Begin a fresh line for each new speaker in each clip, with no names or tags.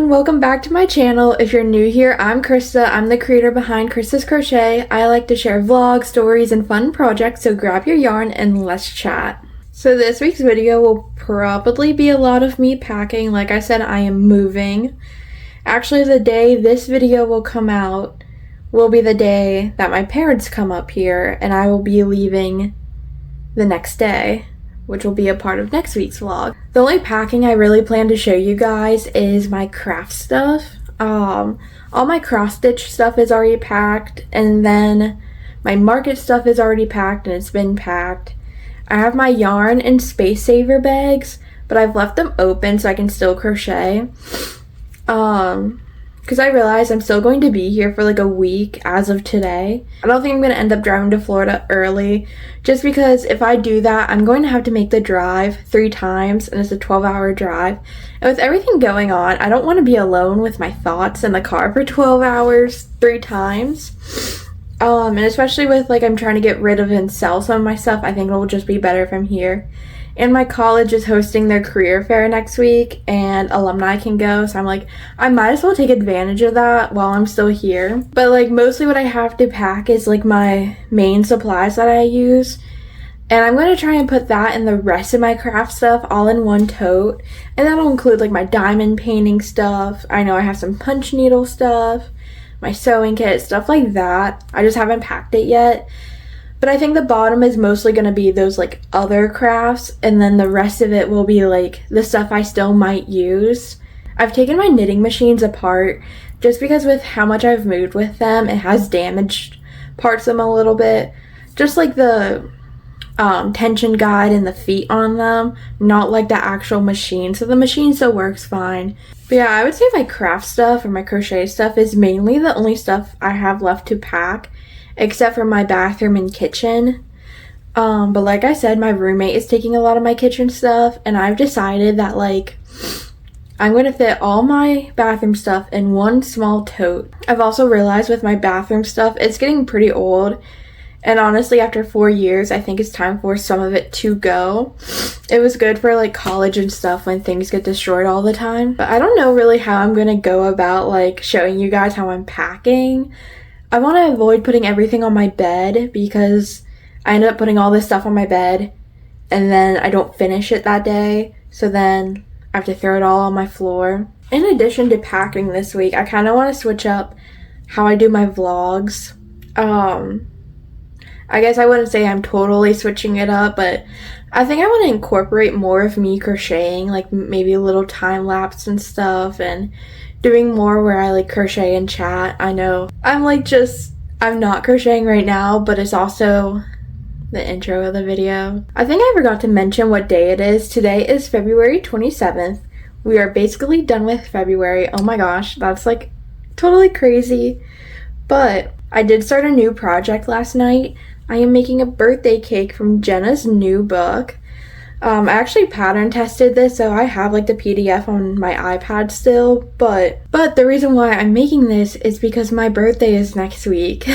everyone, welcome back to my channel. If you're new here, I'm Krista. I'm the creator behind Krista's Crochet. I like to share vlogs, stories, and fun projects, so grab your yarn and let's chat. So this week's video will probably be a lot of me packing. Like I said, I am moving. Actually, the day this video will come out will be the day that my parents come up here, and I will be leaving the next day, which will be a part of next week's vlog. The only packing I really plan to show you guys is my craft stuff. All my cross stitch stuff is already packed, and then my market stuff is already packed and it's been packed. I have my yarn and space saver bags, but I've left them open so I can still crochet. Because I realized I'm still going to be here for like a week as of today. I don't think I'm going to end up driving to Florida early, just because if I do that, I'm going to have to make the drive 3 times, and it's a 12-hour drive. And with everything going on, I don't want to be alone with my thoughts in the car for 12 hours 3 times. And especially with like I'm trying to get rid of and sell some of my stuff, I think it'll just be better if I'm here. And my college is hosting their career fair next week, and alumni can go, so I'm like, I might as well take advantage of that while I'm still here. But like mostly what I have to pack is like my main supplies that I use, and I'm going to try and put that and the rest of my craft stuff all in one tote, and that'll include like my diamond painting stuff. I know I have some punch needle stuff, my sewing kit, stuff like that. I just haven't packed it yet. But I think the bottom is mostly going to be those like other crafts, and then the rest of it will be like the stuff I still might use. I've taken my knitting machines apart just because with how much I've moved with them, it has damaged parts of them a little bit. Just like the tension guide and the feet on them, not like the actual machine. So the machine still works fine. But yeah, I would say my craft stuff or my crochet stuff is mainly the only stuff I have left to pack, except for my bathroom and kitchen. But like I said, my roommate is taking a lot of my kitchen stuff, and I've decided that like I'm going to fit all my bathroom stuff in one small tote. I've also realized with my bathroom stuff, it's getting pretty old, and honestly after 4 years, I think it's time for some of it to go. It was good for like college and stuff when things get destroyed all the time, but I don't know really how I'm going to go about like showing you guys how I'm packing. I want to avoid putting everything on my bed because I ended up putting all this stuff on my bed and then I don't finish it that day, so then I have to throw it all on my floor. In addition to packing this week, I kind of want to switch up how I do my vlogs. I guess I wouldn't say I'm totally switching it up, but I think I want to incorporate more of me crocheting, like maybe a little time lapse and stuff, and doing more where I like crochet and chat. I know I'm not crocheting right now, but it's also the intro of the video. I think I forgot to mention what day it is. Today is February 27th. We are basically done with February. Oh my gosh, that's like totally crazy. But I did start a new project last night. I am making a birthday cake from Jenna's new book. I actually pattern tested this, so I have like the PDF on my iPad still, but the reason why I'm making this is because my birthday is next week.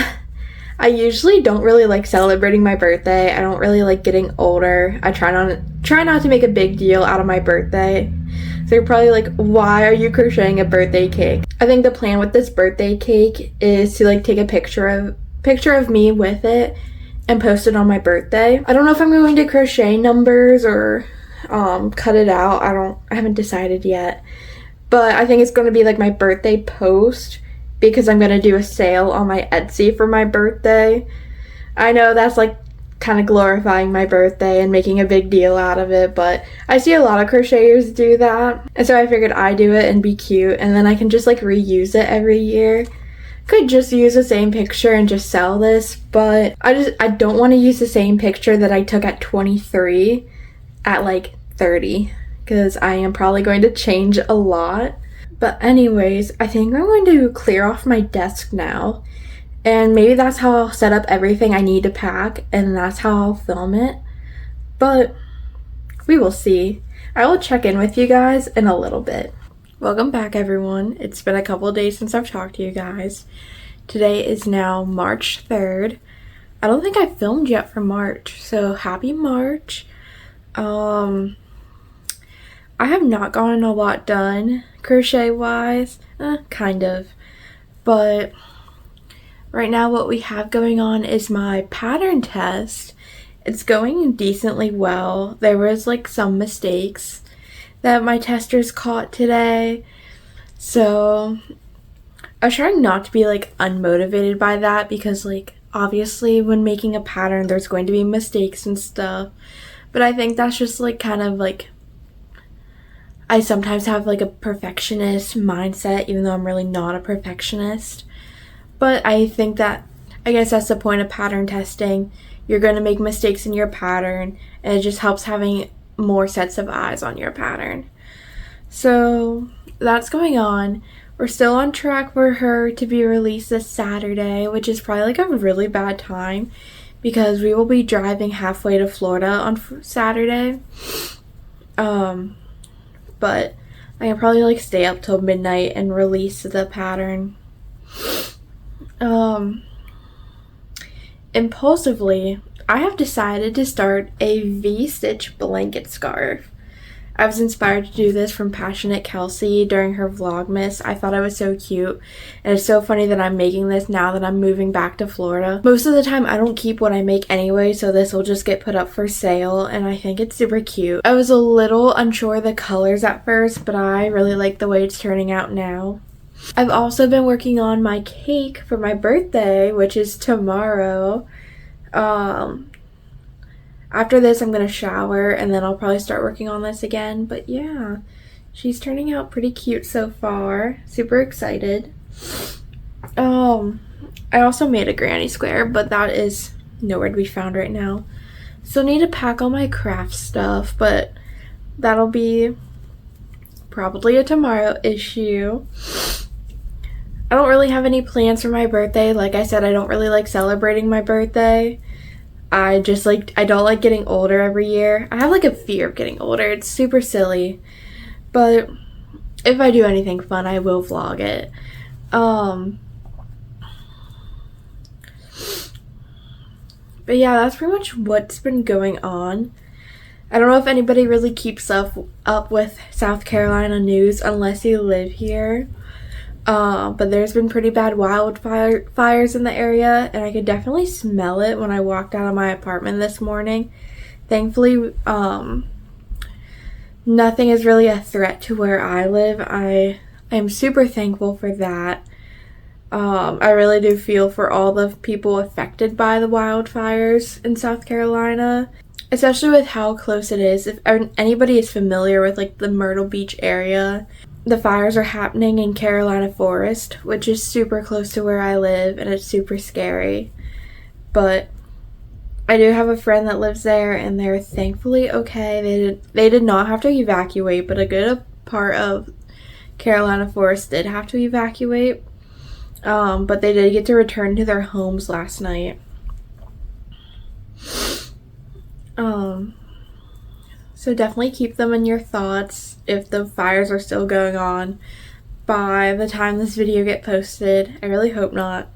I usually don't really like celebrating my birthday. I don't really like getting older. I try not to make a big deal out of my birthday. So you're probably like, why are you crocheting a birthday cake? I think the plan with this birthday cake is to like take a picture of me with it and post it on my birthday. I don't know if I'm going to crochet numbers or cut it out. I haven't decided yet. But I think it's going to be like my birthday post because I'm going to do a sale on my Etsy for my birthday. I know that's like kind of glorifying my birthday and making a big deal out of it, but I see a lot of crocheters do that. And so I figured I'd do it and be cute, and then I can just like reuse it every year. Could just use the same picture and just sell this, but I don't want to use the same picture that I took at 23 at like 30, because I am probably going to change a lot. But anyways, I think I'm going to clear off my desk now, and maybe that's how I'll set up everything I need to pack, and that's how I'll film it. But we will see. I will check in with you guys in a little bit. Welcome back, everyone. It's been a couple of days since I've talked to you guys. Today is now March 3rd. I don't think I filmed yet for March, so happy March. I have not gotten a lot done crochet wise. Kind of. But right now what we have going on is my pattern test. It's going decently well. There was like some mistakes that my testers caught today. So I was trying not to be like unmotivated by that, because like obviously when making a pattern there's going to be mistakes and stuff. But I think that's just like kind of like, I sometimes have like a perfectionist mindset, even though I'm really not a perfectionist. But I think that, I guess that's the point of pattern testing. You're going to make mistakes in your pattern, and it just helps having more sets of eyes on your pattern. So that's going on. We're still on track for her to be released this Saturday, which is probably like a really bad time because we will be driving halfway to Florida on Saturday. But I can probably like stay up till midnight and release the pattern. Impulsively, I have decided to start a V-stitch blanket scarf. I was inspired to do this from Passionate Kelsey during her Vlogmas. I thought it was so cute, and it's so funny that I'm making this now that I'm moving back to Florida. Most of the time I don't keep what I make anyway, so this will just get put up for sale, and I think it's super cute. I was a little unsure of the colors at first, but I really like the way it's turning out now. I've also been working on my cake for my birthday, which is tomorrow. After this, I'm going to shower, and then I'll probably start working on this again. But yeah, she's turning out pretty cute so far. Super excited. I also made a granny square, but that is nowhere to be found right now. Still need to pack all my craft stuff, but that'll be probably a tomorrow issue. I don't really have any plans for my birthday. Like I said, I don't really like celebrating my birthday. I don't like getting older every year. I have like a fear of getting older. It's super silly. But if I do anything fun, I will vlog it. But yeah, that's pretty much what's been going on. I don't know if anybody really keeps up with South Carolina news unless you live here. But there's been pretty bad wildfires in the area, and I could definitely smell it when I walked out of my apartment this morning. Thankfully, nothing is really a threat to where I live. I am super thankful for that. I really do feel for all the people affected by the wildfires in South Carolina, especially with how close it is. If anybody is familiar with like the Myrtle Beach area, the fires are happening in Carolina Forest, which is super close to where I live, and it's super scary. But I do have a friend that lives there, and they're thankfully okay. They did not have to evacuate, but a good part of Carolina Forest did have to evacuate. But they did get to return to their homes last night. So definitely keep them in your thoughts if the fires are still going on by the time this video gets posted. I really hope not.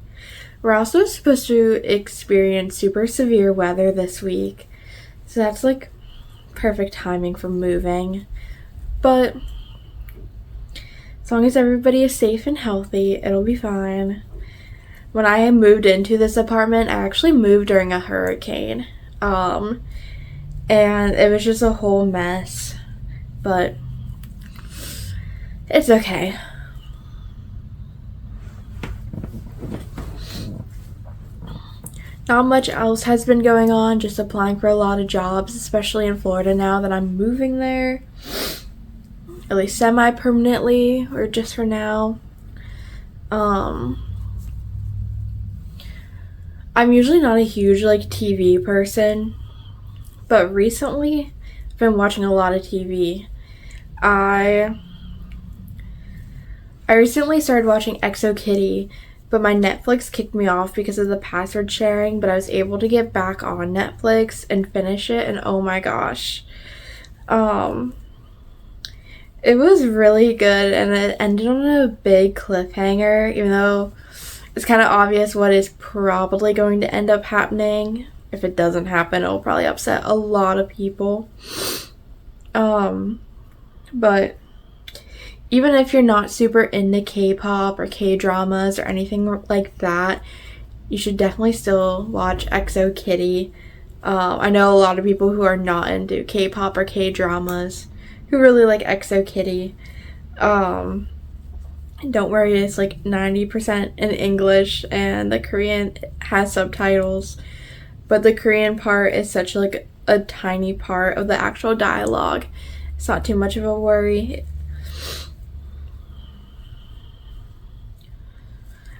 We're also supposed to experience super severe weather this week, so that's like perfect timing for moving. But as long as everybody is safe and healthy, it'll be fine. When I moved into this apartment, I actually moved during a hurricane. And it was just a whole mess, but it's okay. Not much else has been going on, just applying for a lot of jobs, especially in Florida now that I'm moving there, at least semi-permanently or just for now. I'm usually not a huge like TV person, but recently I've been watching a lot of TV. I recently started watching Exo Kitty, but my Netflix kicked me off because of the password sharing, but I was able to get back on Netflix and finish it, and oh my gosh. It was really good, and it ended on a big cliffhanger, even though it's kind of obvious what is probably going to end up happening. If it doesn't happen, it'll probably upset a lot of people. But even if you're not super into K-pop or K-dramas or anything like that, you should definitely still watch XO Kitty. I know a lot of people who are not into K-pop or K-dramas who really like XO Kitty. Don't worry, it's like 90% in English, and the Korean has subtitles, but the Korean part is such like a tiny part of the actual dialogue. It's not too much of a worry.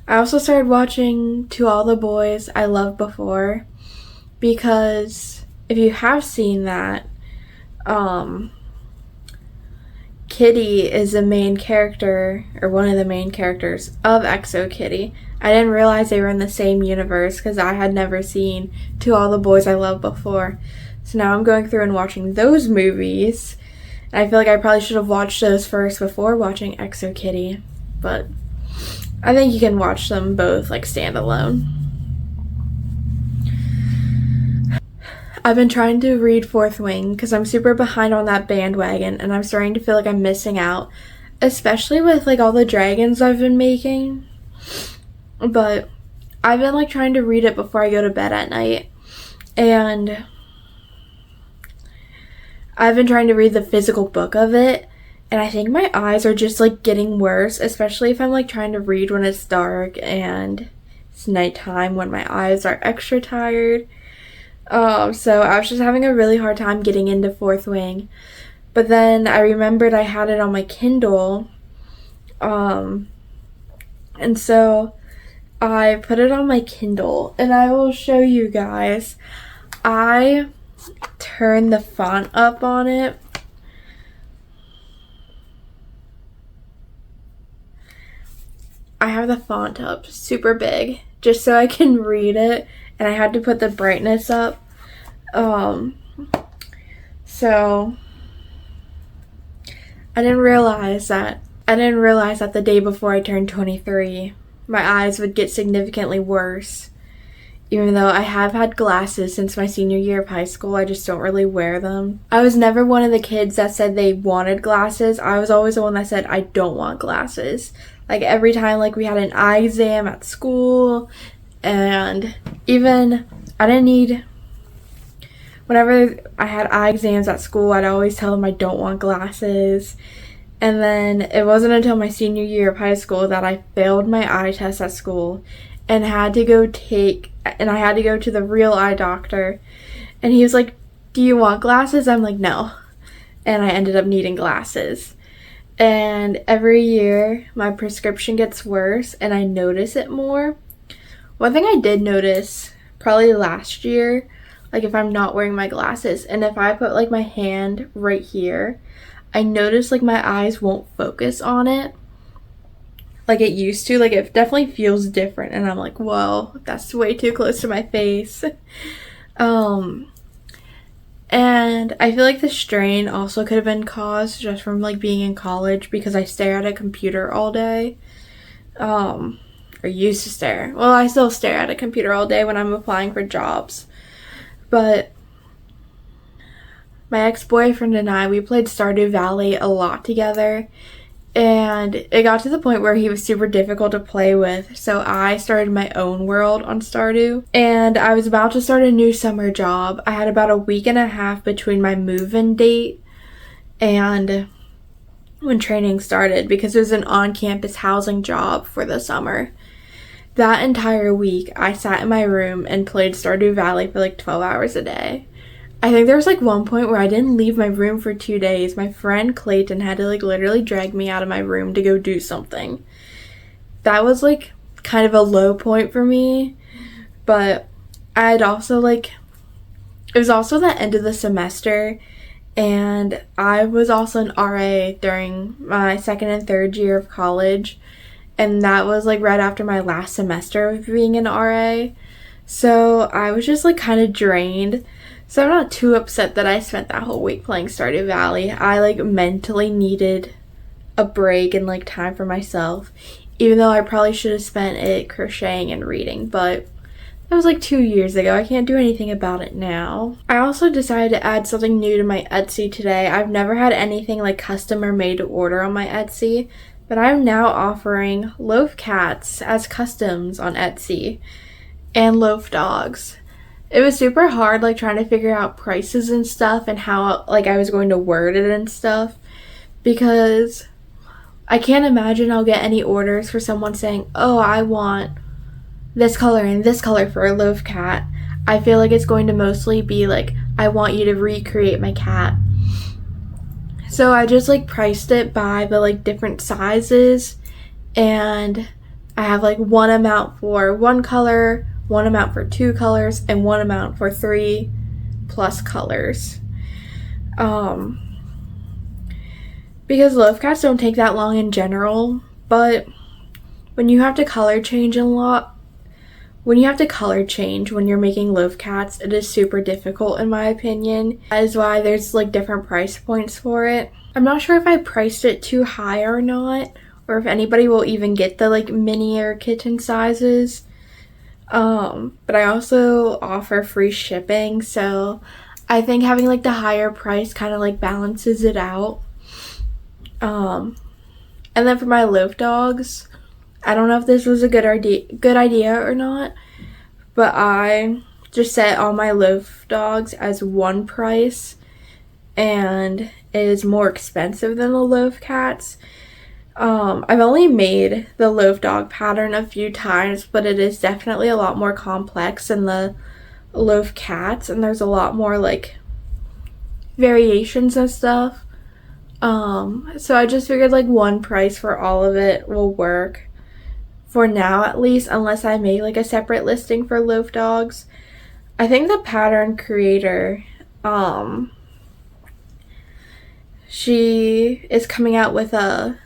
I also started watching To All the Boys I Loved Before, because if you have seen that, Kitty is the main character, or one of the main characters of XO Kitty. I didn't realize they were in the same universe because I had never seen To All the Boys I Loved Before. So now I'm going through and watching those movies. And I feel like I probably should have watched those first before watching XO Kitty. But I think you can watch them both like standalone. I've been trying to read Fourth Wing because I'm super behind on that bandwagon, and I'm starting to feel like I'm missing out, especially with like all the dragons I've been making. But I've been like trying to read it before I go to bed at night, and I've been trying to read the physical book of it, and I think my eyes are just like getting worse, especially if I'm like trying to read when it's dark and it's nighttime when my eyes are extra tired. So I was just having a really hard time getting into Fourth Wing. But then I remembered I had it on my Kindle. And so I put it on my Kindle, and I will show you guys. I turned the font up on it. I have the font up super big just so I can read it. And I had to put the brightness up. So I didn't realize that the day before I turned 23, my eyes would get significantly worse. Even though I have had glasses since my senior year of high school, I just don't really wear them. I was never one of the kids that said they wanted glasses. I was always the one that said I don't want glasses. Like every time like we had an eye exam at school, and even whenever I had eye exams at school, I'd always tell them I don't want glasses. And then it wasn't until my senior year of high school that I failed my eye test at school and I had to go to the real eye doctor. And he was like, "Do you want glasses?" I'm like, "No." And I ended up needing glasses. And every year my prescription gets worse and I notice it more. One thing I did notice probably last year, like if I'm not wearing my glasses and if I put like my hand right here, I notice like my eyes won't focus on it like it used to. Like it definitely feels different, and I'm like, whoa, that's way too close to my face. And I feel like the strain also could have been caused just from like being in college, because I stare at a computer all day. Or used to stare. Well, I still stare at a computer all day when I'm applying for jobs. But my ex-boyfriend and I, we played Stardew Valley a lot together. And it got to the point where he was super difficult to play with. So I started my own world on Stardew. And I was about to start a new summer job. I had about a week and a half between my move-in date and when training started, because it was an on-campus housing job for the summer. That entire week, I sat in my room and played Stardew Valley for like 12 hours a day. I think there was like one point where I didn't leave my room for 2 days. My friend Clayton had to like literally drag me out of my room to go do something. That was like kind of a low point for me. But I'd also like, it was also the end of the semester, and I was also an RA during my second and third year of college. And that was like right after my last semester of being an RA. So I was just like kind of drained. So I'm not too upset that I spent that whole week playing Stardew Valley. I like mentally needed a break and like time for myself. Even though I probably should have spent it crocheting and reading. But That was like 2 years ago. I can't do anything about it now. I also decided to add something new to my Etsy today. I've never had anything like custom or made to order on my Etsy, but I'm now offering loaf cats as customs on Etsy and loaf dogs. It was super hard like trying to figure out prices and stuff and how like I was going to word it and stuff, because I can't imagine I'll get any orders for someone saying, oh, I want this color and this color for a loaf cat. I feel like it's going to mostly be like, I want you to recreate my cat. So I just like priced it by the like different sizes, and I have like one amount for one color, one amount for 2 colors, and one amount for 3+ colors. Because loaf cats don't take that long in general, but when you have to color change when you're making loaf cats, it is super difficult in my opinion. That is why there's like different price points for it. I'm not sure if I priced it too high or not, or if anybody will even get the like mini or kitten sizes. But I also offer free shipping, so I think having like the higher price kind of like balances it out. And then for my loaf dogs, I don't know if this was a good idea or not, but I just set all my loaf dogs as one price, and it is more expensive than the loaf cats. I've only made the loaf dog pattern a few times, but it is definitely a lot more complex than the loaf cats, and there's a lot more like variations and stuff. So I just figured like one price for all of it will work for now, at least, unless I make like a separate listing for loaf dogs. I think the pattern creator, she is coming out with a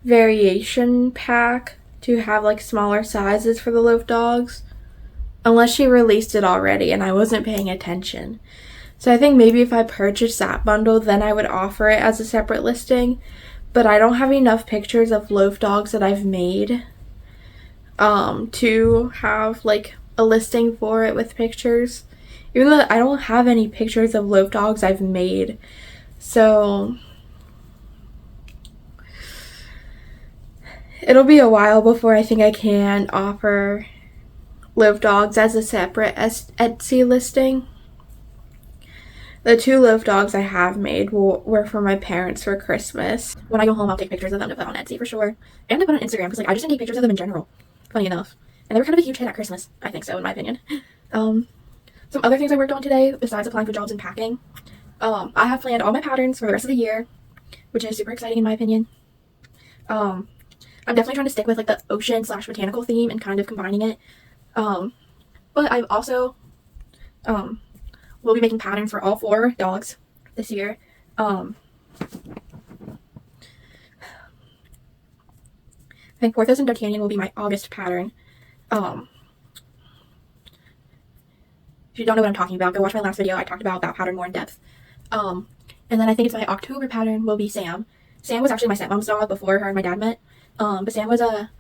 variation pack to have like smaller sizes for the loaf dogs, unless she released it already and I wasn't paying attention. So I think maybe if I purchased that bundle, then I would offer it as a separate listing, but I don't have enough pictures of loaf dogs that I've made to have like a listing for it with pictures, even though I don't have any pictures of loaf dogs I've made. So it'll be a while before I think I can offer loaf dogs as a separate Etsy listing. The 2 loaf dogs I have made were for my parents for Christmas. When I go home, I'll take pictures of them to put on Etsy for sure, and to put on Instagram, because like I just didn't take pictures of them in general, funny enough. And they were kind of a huge hit at Christmas, I think so, in my opinion. Some other things I worked on today, besides applying for jobs and packing, I have planned all my patterns for the rest of the year, which is super exciting in my opinion. I'm definitely trying to stick with like the ocean/botanical theme and kind of combining it. But I've also will be making patterns for all 4 dogs this year. I think Porthos and D'Artagnan will be my August pattern. If you don't know what I'm talking about, go watch my last video. I talked about that pattern more in depth. And then I think it's my October pattern will be Sam. Sam was actually my stepmom's dog before her and my dad met. But Sam was a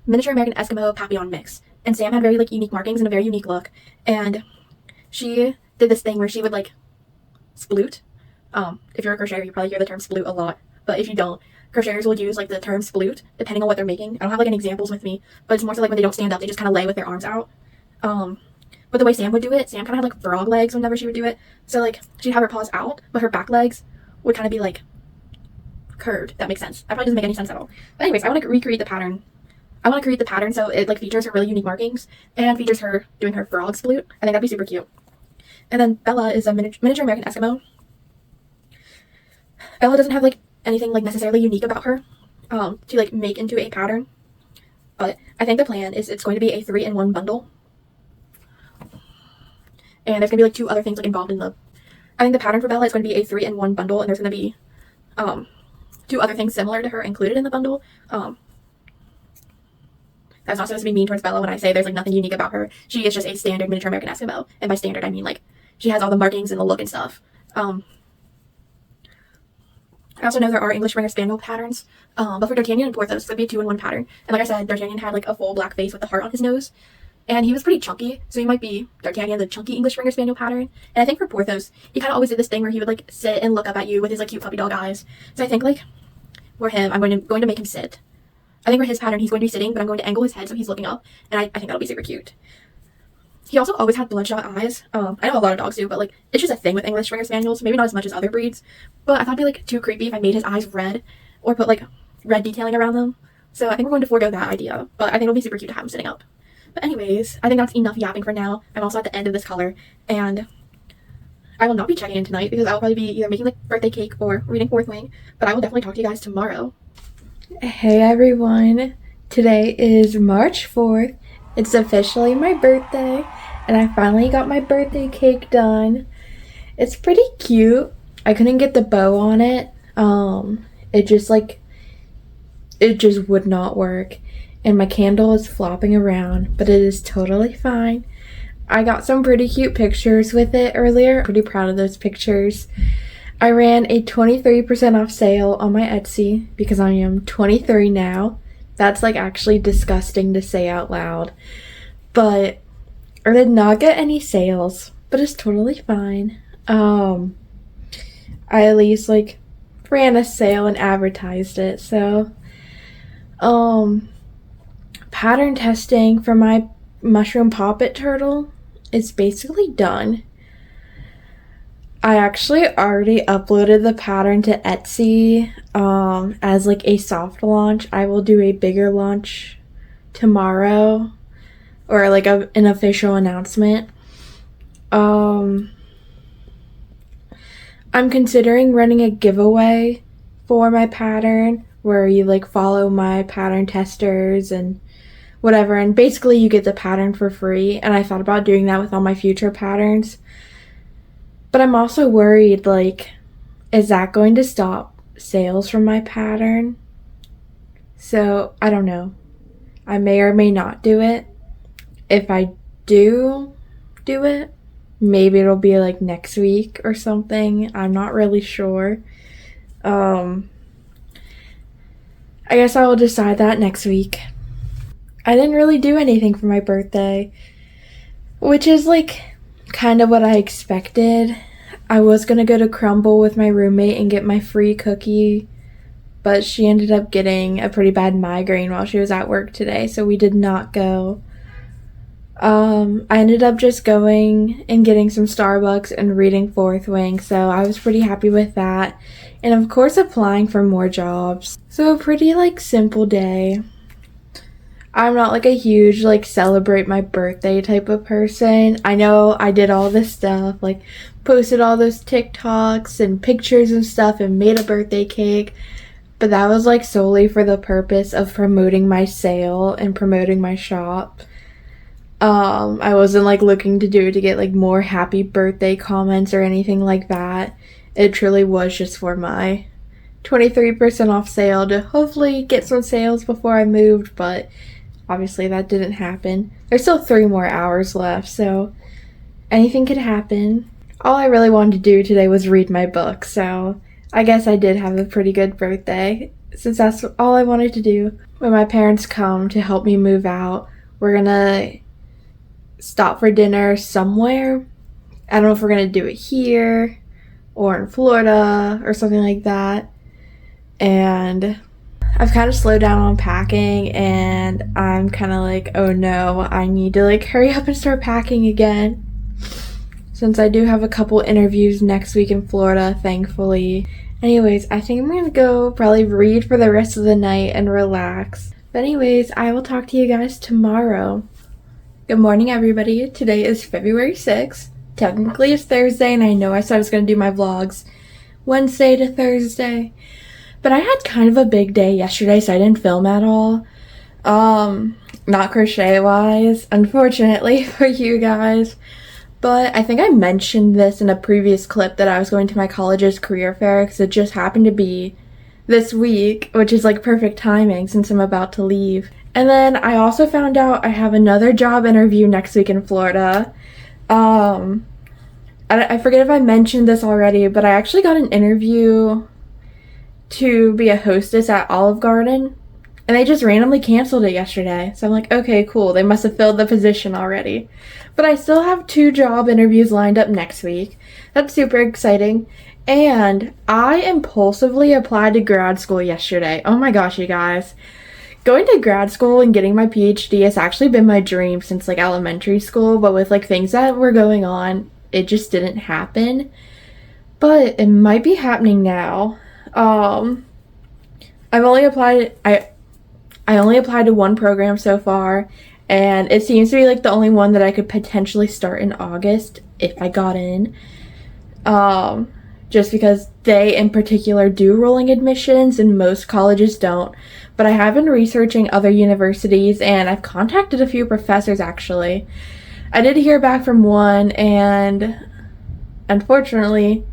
miniature American Eskimo Papillon mix. And Sam had very like unique markings and a very unique look. And she did this thing where she would like sploot. If you're a crocheter, you probably hear the term sploot a lot. But if you don't, crocheters will use like the term sploot depending on what they're making. I don't have like any examples with me, but it's more so like when they don't stand up, they just kind of lay with their arms out. But the way Sam would do it, Sam kind of had like frog legs whenever she would do it. So like she'd have her paws out, but her back legs would kind of be like curved. That makes sense. That probably doesn't make any sense at all. But anyways, I want to recreate the pattern. I want to create the pattern so it like features her really unique markings and features her doing her frog sploot. I think that'd be super cute. And then Bella is a miniature American Eskimo. Bella doesn't have like anything like necessarily unique about her to like make into a pattern, but I think the plan is it's going to be a 3-in-1 bundle, and there's gonna be like 2 other things like involved in the. I think the pattern for Bella is going to be a 3-in-1 bundle, and there's going to be 2 other things similar to her included in the bundle. That's not supposed to be mean towards Bella when I say there's like nothing unique about her. She is just a standard miniature American Eskimo, and by standard I mean like she has all the markings and the look and stuff. I also know there are English Springer Spaniel patterns, but for D'Artagnan and Porthos, it would be a 2-in-1 pattern. And like I said, D'Artagnan had like a full black face with a heart on his nose.
And he was pretty chunky, so he might be D'Artagnan, the chunky English Springer Spaniel pattern. And I think for Porthos, he kind of always did this thing where he would like sit and look up at you with his like cute puppy dog eyes. So I think like for him, I'm going to make him sit. I think for his pattern, he's going to be sitting, but I'm going to angle his head so he's looking up, and I think that'll be super cute. He also always had bloodshot eyes. I know a lot of dogs do, but like it's just a thing with English Springer Spaniels. Maybe not as much as other breeds, but I thought it'd be like too creepy if I made his eyes red or put like red detailing around them. So I think we're going to forego that idea, but I think it'll be super cute to have him sitting up. But anyways, I think that's enough yapping for now. I'm also at the end of this color, and I will not be checking in tonight because I will probably be either making like birthday cake or reading Fourth Wing, but I will definitely talk to you guys tomorrow.
Hey everyone, today is March 4th. It's officially my birthday, and I finally got my birthday cake done. It's pretty cute. I couldn't get the bow on it. It just would not work. And my candle is flopping around, but it is totally fine. I got some pretty cute pictures with it earlier. I'm pretty proud of those pictures. I ran a 23% off sale on my Etsy because I am 23 now. That's like actually disgusting to say out loud. But I did not get any sales, but it's totally fine. I at least like ran a sale and advertised it. So pattern testing for my mushroom poppet turtle is basically done. I actually already uploaded the pattern to Etsy as like a soft launch. I will do a bigger launch tomorrow, or like an official announcement. I'm considering running a giveaway for my pattern where you like follow my pattern testers and whatever, and basically you get the pattern for free. And I thought about doing that with all my future patterns, but I'm also worried, like, is that going to stop sales from my pattern? So I don't know. I may or may not do it. If I do it, maybe it'll be like next week or something. I'm not really sure. I guess I will decide that next week. I didn't really do anything for my birthday, which is like kind of what I expected. I was gonna go to Crumble with my roommate and get my free cookie, but she ended up getting a pretty bad migraine while she was at work today, so we did not go. I ended up just going and getting some Starbucks and reading Fourth Wing, so I was pretty happy with that. And of course applying for more jobs. So a pretty like simple day. I'm not like a huge like celebrate my birthday type of person. I know I did all this stuff, like posted all those TikToks and pictures and stuff and made a birthday cake, but that was like solely for the purpose of promoting my sale and promoting my shop. I wasn't like looking to do it to get like more happy birthday comments or anything like that. It truly was just for my 23% off sale to hopefully get some sales before I moved, but obviously that didn't happen. There's still 3 more hours left, so anything could happen. All I really wanted to do today was read my book, so I guess I did have a pretty good birthday, since that's all I wanted to do. When my parents come to help me move out, we're gonna stop for dinner somewhere. I don't know if we're gonna do it here or in Florida or something like that. And I've kind of slowed down on packing, and I'm kind of like, oh no, I need to like hurry up and start packing again, since I do have a couple interviews next week in Florida, thankfully. Anyways, I think I'm gonna go probably read for the rest of the night and relax. But anyways, I will talk to you guys tomorrow. Good morning, everybody. Today is February 6th. Technically it's Thursday, and I know I said I was going to do my vlogs Wednesday to Thursday, but I had kind of a big day yesterday, so I didn't film at all. Not crochet wise, unfortunately for you guys, but I think I mentioned this in a previous clip that I was going to my college's career fair, because it just happened to be this week, which is like perfect timing since I'm about to leave. And then I also found out I have another job interview next week in Florida. I forget if I mentioned this already, but I actually got an interview to be a hostess at Olive Garden. And they just randomly canceled it yesterday. So I'm like, okay, cool. They must have filled the position already. But I still have 2 job interviews lined up next week. That's super exciting. And I impulsively applied to grad school yesterday. Oh my gosh, you guys. Going to grad school and getting my PhD has actually been my dream since like elementary school. But with like things that were going on, it just didn't happen. But it might be happening now. I've only applied, I only applied to 1 program so far, and it seems to be like the only one that I could potentially start in August if I got in. Just because they in particular do rolling admissions and most colleges don't. But I have been researching other universities and I've contacted a few professors actually. I did hear back from one, and unfortunately,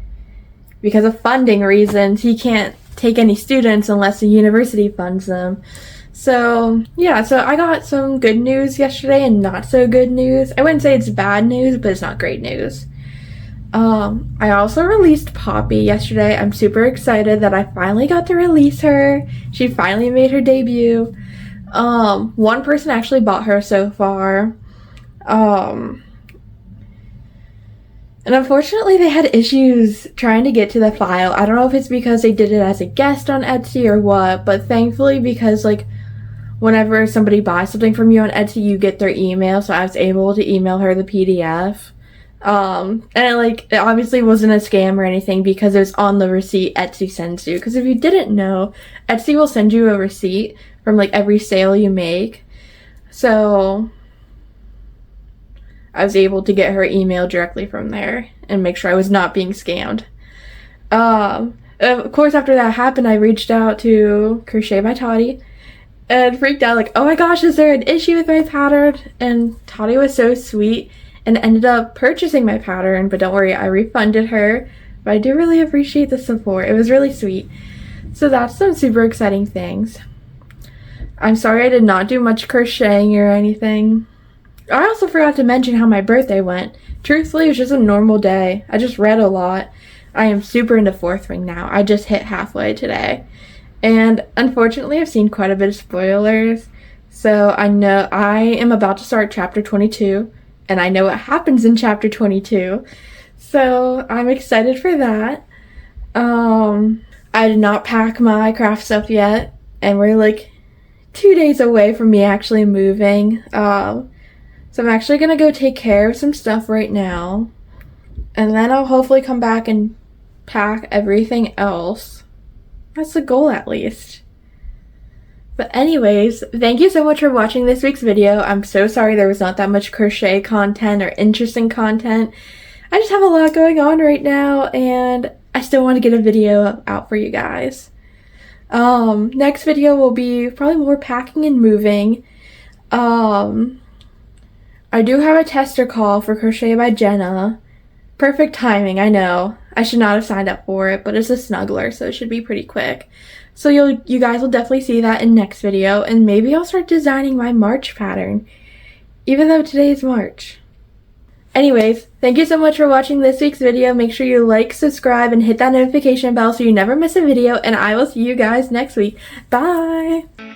because of funding reasons, he can't take any students unless the university funds them. So yeah, so I got some good news yesterday and not so good news. I wouldn't say it's bad news, but it's not great news. I also released Poppy yesterday. I'm super excited that I finally got to release her. She finally made her debut. 1 person actually bought her so far. And unfortunately they had issues trying to get to the file. I don't know if it's because they did it as a guest on Etsy or what, but thankfully, because like whenever somebody buys something from you on Etsy, you get their email, so I was able to email her the PDF. And it obviously wasn't a scam or anything because it was on the receipt Etsy sends you. Because if you didn't know, Etsy will send you a receipt from like every sale you make. So I was able to get her email directly from there and make sure I was not being scammed. Of course, after that happened, I reached out to Crochet by Toddy and freaked out like, oh my gosh, is there an issue with my pattern? And Toddy was so sweet and ended up purchasing my pattern, but don't worry, I refunded her. But I do really appreciate the support. It was really sweet. So that's some super exciting things. I'm sorry I did not do much crocheting or anything. I also forgot to mention how my birthday went. Truthfully, it was just a normal day. I just read a lot. I am super into 4th ring now. I just hit halfway today. And unfortunately, I've seen quite a bit of spoilers. So I know I am about to start chapter 22. And I know what happens in chapter 22. So I'm excited for that. I did not pack my craft stuff yet. And we're like 2 days away from me actually moving. So I'm actually going to go take care of some stuff right now. And then I'll hopefully come back and pack everything else. That's the goal at least. But anyways, thank you so much for watching this week's video. I'm so sorry there was not that much crochet content or interesting content. I just have a lot going on right now and I still want to get a video out for you guys. Next video will be probably more packing and moving. I do have a tester call for Crochet by Jenna. Perfect timing, I know. I should not have signed up for it, but it's a snuggler, so it should be pretty quick. So you guys will definitely see that in next video, and maybe I'll start designing my March pattern, even though today is March. Anyways, thank you so much for watching this week's video. Make sure you like, subscribe, and hit that notification bell so you never miss a video, and I will see you guys next week. Bye!